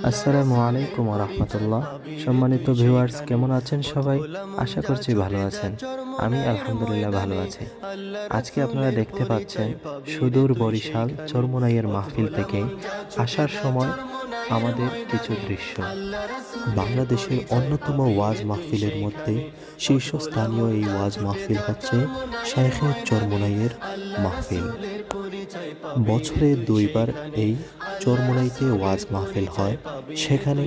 আসসালামু আলাইকুম ওয়া রাহমাতুল্লাহ। সম্মানিত ভিউয়ার্স, কেমন আছেন সবাই? আশা করছি ভালো আছেন। আমি আলহামদুলিল্লাহ ভালো আছি। আজকে আপনারা দেখতে পাচ্ছেন সুদূর বরিশাল চরমোনাইয়ের মাহফিল থেকে আসার সময় আমাদের কিছু দৃশ্য। বাংলাদেশের অন্যতম ওয়াজ মাহফিলের মধ্যে শীর্ষস্থানীয় এই ওয়াজ মাহফিল হচ্ছে শাইখে চরমোনাইয়ের মাহফিল। বছরে দুইবার এই চরমোনাইতে ওয়াজ মাহফিল হয়। সেখানে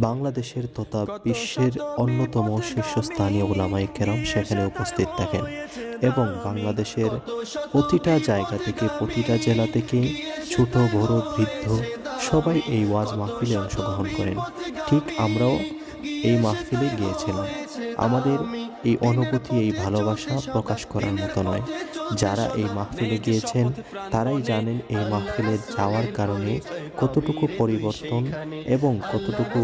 বাংলাদেশের তথা বিশ্বের অন্যতম শীর্ষস্থানীয় উলামায়ে কেরাম সেখানে উপস্থিত থাকেন এবং বাংলাদেশের প্রতিটা জায়গা থেকে, প্রতিটা জেলা থেকে ছোট বড় বৃদ্ধ সবাই এই ওয়াজ মাহফিলে অংশগ্রহণ করেন। ঠিক আমরাও এই মাহফিলে গিয়েছিলাম। আমাদের এই অনুভূতি, এই ভালোবাসা প্রকাশ করার মতো নয়। যারা এই মাহফিলে গিয়েছেন তারাই জানেন এই মাহফিলে যাওয়ার কারণে কতটুকু পরিবর্তন এবং কতটুকু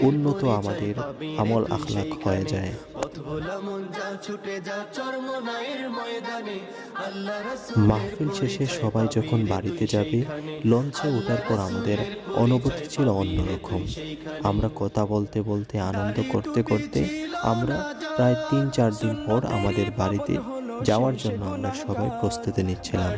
উন্নত আমাদের আমল আখলাক হয়ে যায়। মাহফিল শেষে সবাই যখন বাড়িতে যাবে, লঞ্চে ওঠার পর আমাদের অনুভূতি ছিল অন্যরকম। আমরা কথা বলতে বলতে, আনন্দ করতে করতে আমরা প্রায় ৩-৪ দিন পর আমাদের বাড়িতে যাওয়ার জন্য আমরা সবাই প্রস্তুতি নিচ্ছিলাম।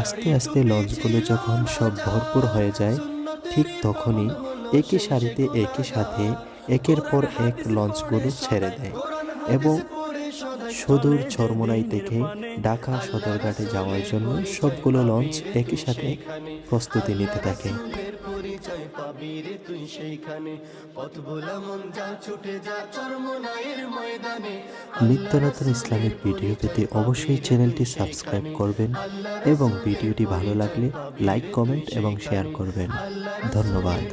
আস্তে আস্তে লঞ্চগুলো যখন সব ভরপুর হয়ে যায়, ঠিক তখনই একই সারিতে, একই সাথে একের পর এক লঞ্চগুলো ছেড়ে দেয় এবং সুদূর চরমোনাই থেকে ঢাকা সদরঘাটে যাওয়ার জন্য সবগুলো লঞ্চ একই সাথে প্রস্তুতি নিতে থাকে। নিত্য নতুন ইসলামিক ভিডিও পেতে অবশ্যই চ্যানেলটি সাবস্ক্রাইব করবেন এবং ভিডিওটি ভালো লাগলে লাইক, কমেন্ট এবং শেয়ার করবেন। ধন্যবাদ।